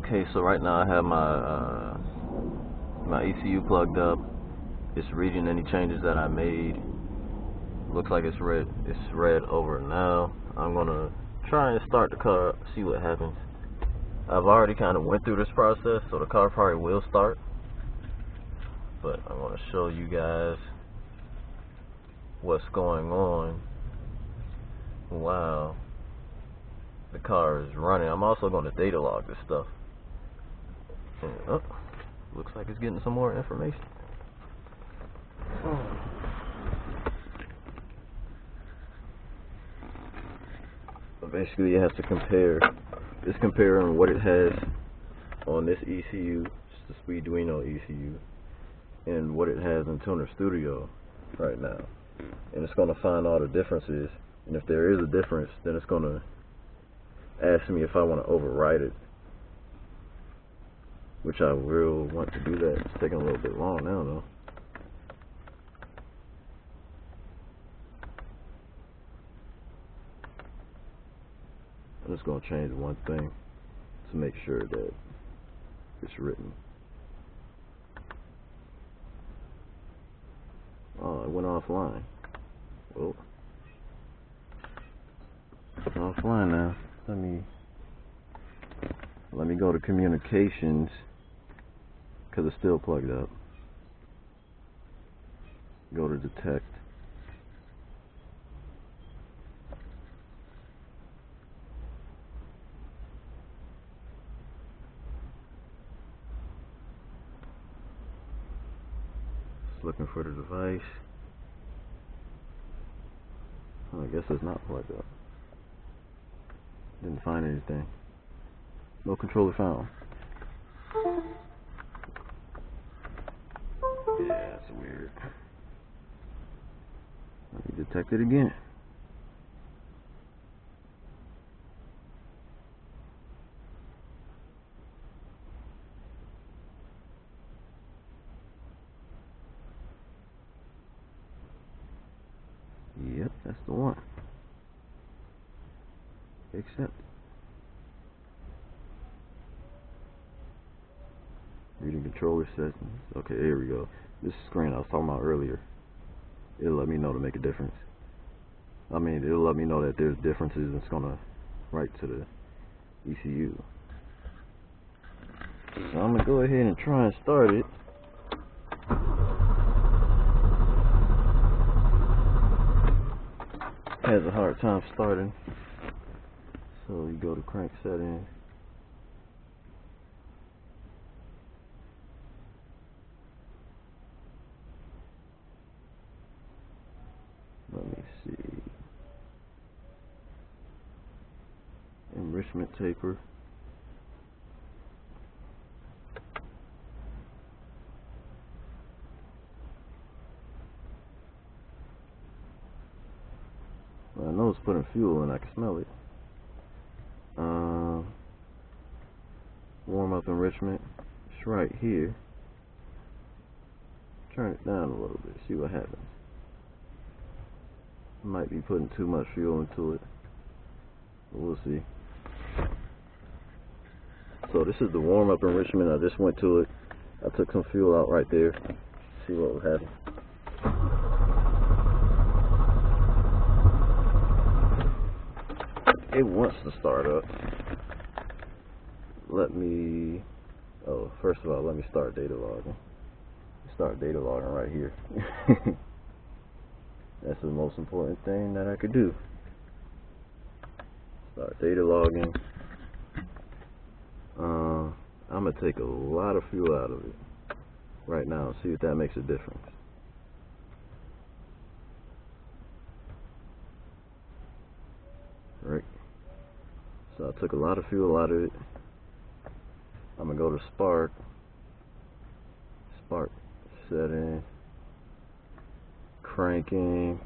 Okay, so right now I have my my ECU plugged up. It's reading any changes that I made. Looks like it's read over now. I'm gonna try and start the car, see what happens. I've already kind of went through this process, so the car probably will start. But I want to show you guys what's going on while the car is running. I'm also going to data log this stuff. And, oh, looks like it's getting some more information. But basically it has to compare. It's comparing what it has on this ECU, just the Speeduino ECU, and what it has in Tunerstudio right now. And it's going to find all the differences. And if there is a difference, then it's going to ask me if I want to override it, which I will want to do that. It's taking a little bit long now though. I'm just going to change one thing to make sure that it's written. Oh, it went offline. Well, it's offline now. Let me go to communications, because it's still plugged up. Go to detect. Looking for the device. Oh, I guess it's not plugged up. Didn't find anything. No controller found. Yeah, that's weird. Let me detect it again. Yep, that's the one. Accept. Reading controller settings. Okay, here we go. This screen I was talking about earlier. It'll let me know to make a difference. I mean, it'll let me know that there's differences, and it's gonna write to the ECU. So I'm gonna go ahead and try and start it. Has a hard time starting, so you go to crank settings. Let me see. Enrichment taper. Well, I know it's putting fuel in, I can smell it. Warm up enrichment. It's right here. Turn it down a little bit, see what happens. Might be putting too much fuel into it, but we'll see. So this is the warm up enrichment. I just went to it. I took some fuel out right there. See what would happen. It wants to start up. First of all, let me start data logging. Start data logging right here. That's the most important thing that I could do. Start data logging. I'm gonna take a lot of fuel out of it right now and see if that makes a difference. Right. So I took a lot of fuel out of it. I'm gonna go to spark setting, cranking.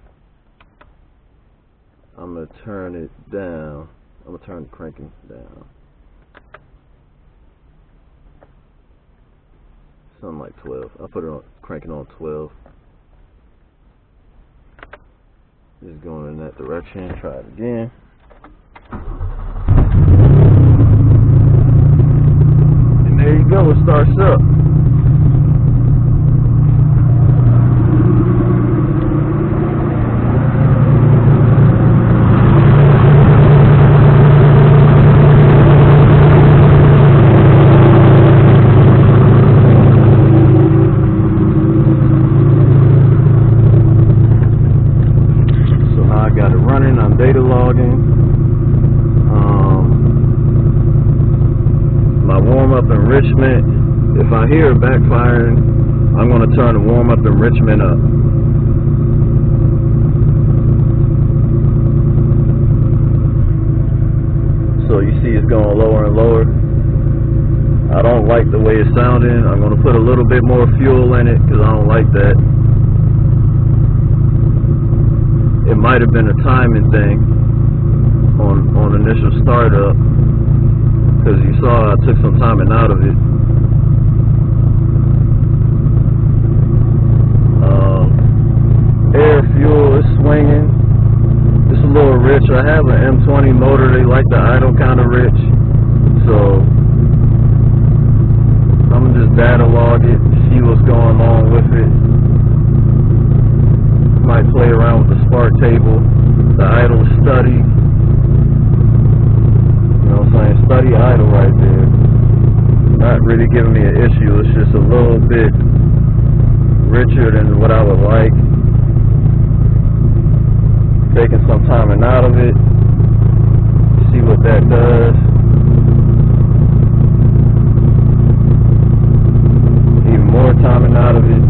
I'm gonna turn it down. I'm gonna turn the cranking down. Something like 12. I'll put it on cranking on 12. Just going in that direction. Try it again. starts up. So now I got it running. I'm data logging. My warm-up enrichment, if I hear it backfiring, I'm going to turn the warm-up enrichment up. So you see it's going lower and lower. I don't like the way it's sounding. I'm going to put a little bit more fuel in it because I don't like that. It might have been a timing thing on initial startup, because you saw I took some timing out of it. Air fuel is swinging. It's a little rich. I have an M20 motor. They like the idle kind of rich. So I'm gonna just data log it, see what's going on with it. Might play around with the spark table, the idle study. Study idle right there. Not really giving me an issue. It's just a little bit richer than what I would like. Taking some timing out of it. See what that does. Even more timing out of it.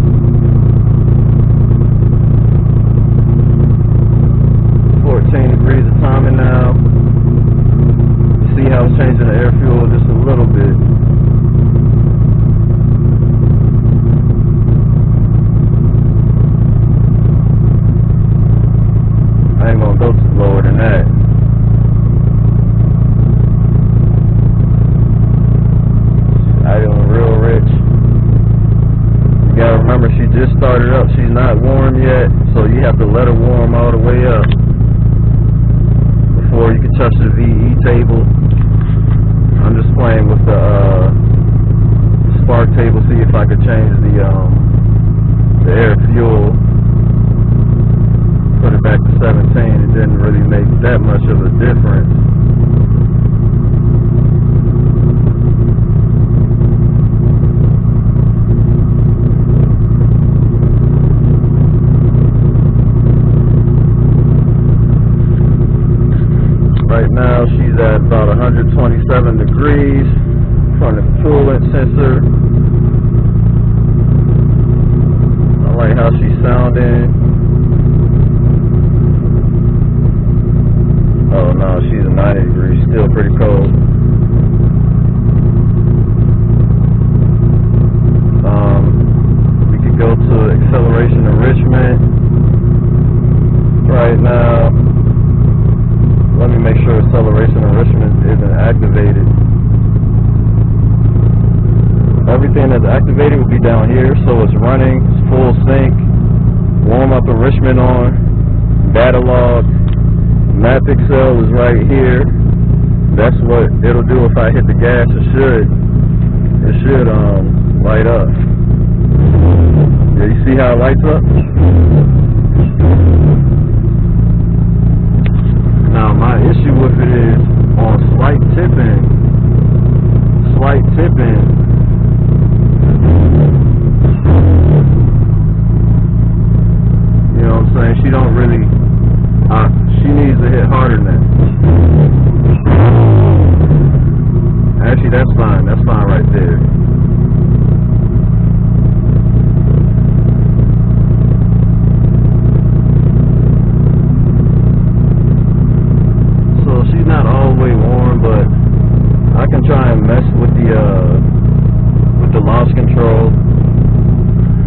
14 degrees of timing now. See how it's changing the air fuel just a little bit. I ain't gonna go lower than that. Idling real rich. You gotta remember, she just started up. She's not warm yet, so you have to let her warm all the way up before you can touch the VE table. I'm just playing with the spark table, see if I could change the air fuel. Put it back to 17. It didn't really make that much of a difference. Right now she's at about 127 degrees from the coolant sensor. I like how she's sounding. Oh no, she's at 90 degrees, still pretty cold. We could go to acceleration enrichment right now. Let me make sure acceleration enrichment isn't activated. Everything that's activated will be down here, so it's running, it's full sync, warm up enrichment on, data log, map Excel is right here. That's what it'll do if I hit the gas. It should light up. Yeah, you see how it lights up? Now my issue with it is on slight tipping, you know what I'm saying? She don't really, she needs to hit harder than that. Actually, that's fine right there. Not all the way warm, but I can try and mess with the launch control.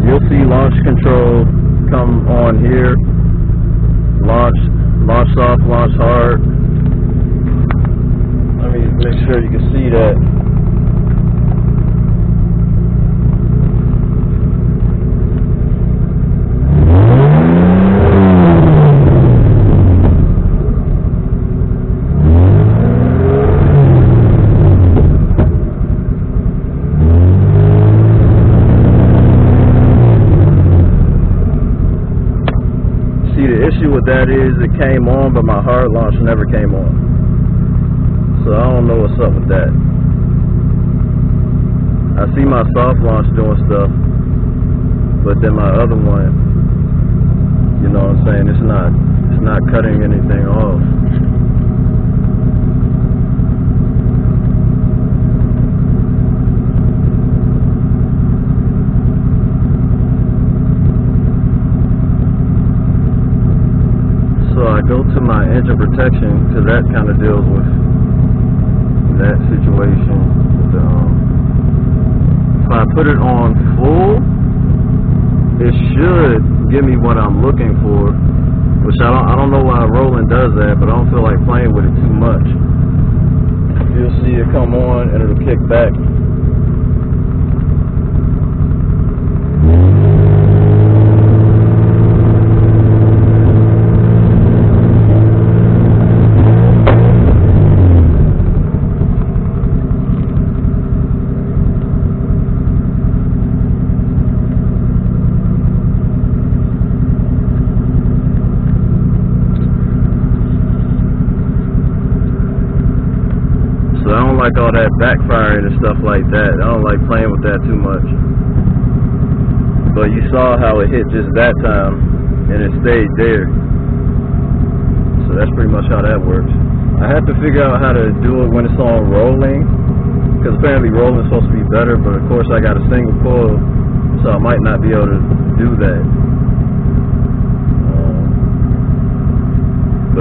You'll see launch control come on here. Launch soft, launch hard. Let me make sure you can see that. that is, it came on, but my hard launch never came on. So I don't know what's up with that. I see my soft launch doing stuff, but then my other one, you know what I'm saying, it's not cutting anything off. So I go to my engine protection, because that kind of deals with that situation. If I put it on full, it should give me what I'm looking for, which I don't know why Roland does that, but I don't feel like playing with it too much. You'll see it come on and it'll kick back. I don't like all that backfiring and stuff like that. I don't like playing with that too much. But you saw how it hit just that time, and it stayed there. So that's pretty much how that works. I have to figure out how to do it when it's on rolling, because apparently rolling is supposed to be better, but of course I got a single coil, so I might not be able to do that.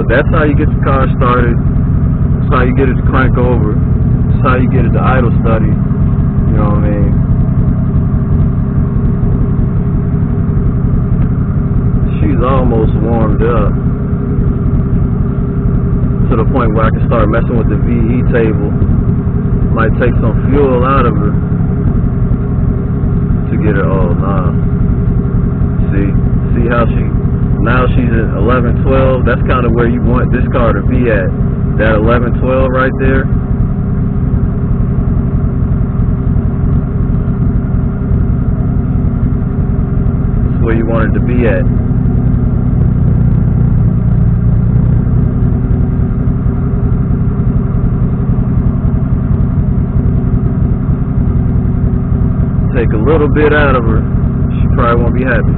But that's how you get the car started. That's how you get it to crank over. That's how you get it to idle study. You know what I mean? She's almost warmed up to the point where I can start messing with the VE table. Might take some fuel out of her to get her. Oh, nah. See how now she's at 11, 12. That's kind of where you want this car to be at. That 11, 12 right there. That's where you want it to be at. Take a little bit out of her, she probably won't be happy.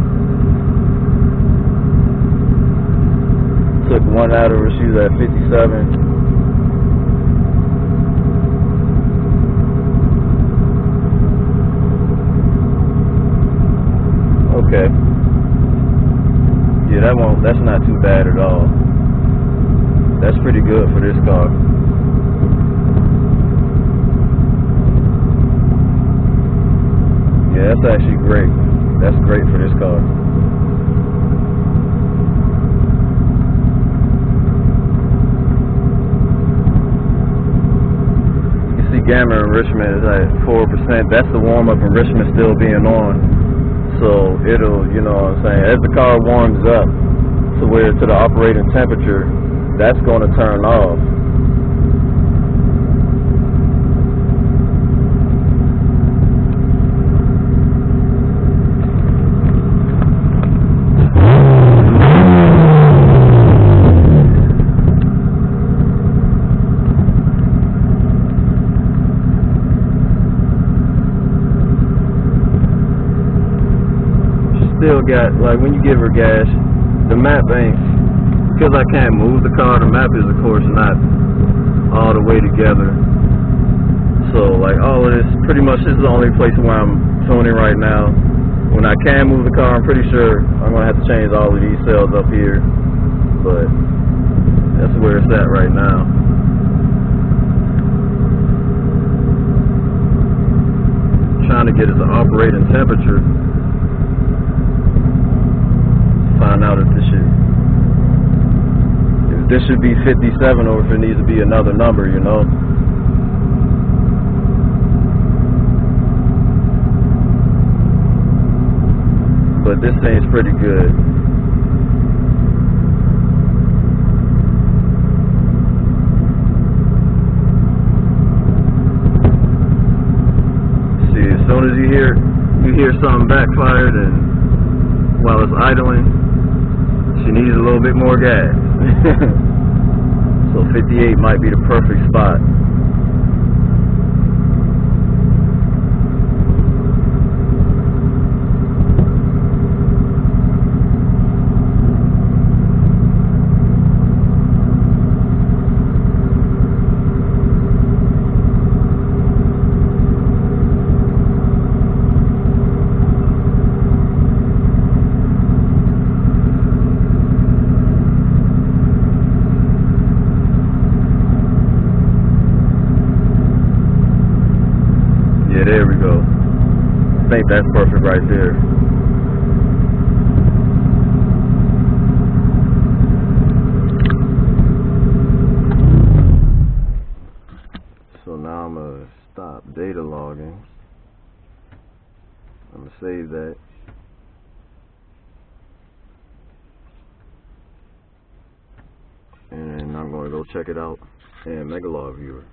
Took one out of her, she was at 57. Okay. Yeah, that's not too bad at all. That's pretty good for this car. Yeah, that's actually great. That's great for this car. You see gamma enrichment is at 4%. That's the warm-up enrichment still being on. So it'll, you know what I'm saying, as the car warms up to the operating temperature, that's going to turn off. Still got, like, when you give her gas, the map ain't, because I can't move the car, the map is of course not all the way together. So like all of this, pretty much this is the only place where I'm tuning right now. When I can move the car, I'm pretty sure I'm going to have to change all of these cells up here, but that's where it's at right now. Trying to get it to operating temperature. Find out if this should be 57 or if it needs to be another number, you know. But this thing's pretty good. See, as soon as you hear something backfired and while it's idling, she needs a little bit more gas. So 58 might be the perfect spot. Yeah, there we go. I think that's perfect right there. So now I'm going to stop data logging. I'm going to save that. And I'm going to go check it out in Megalog Viewer.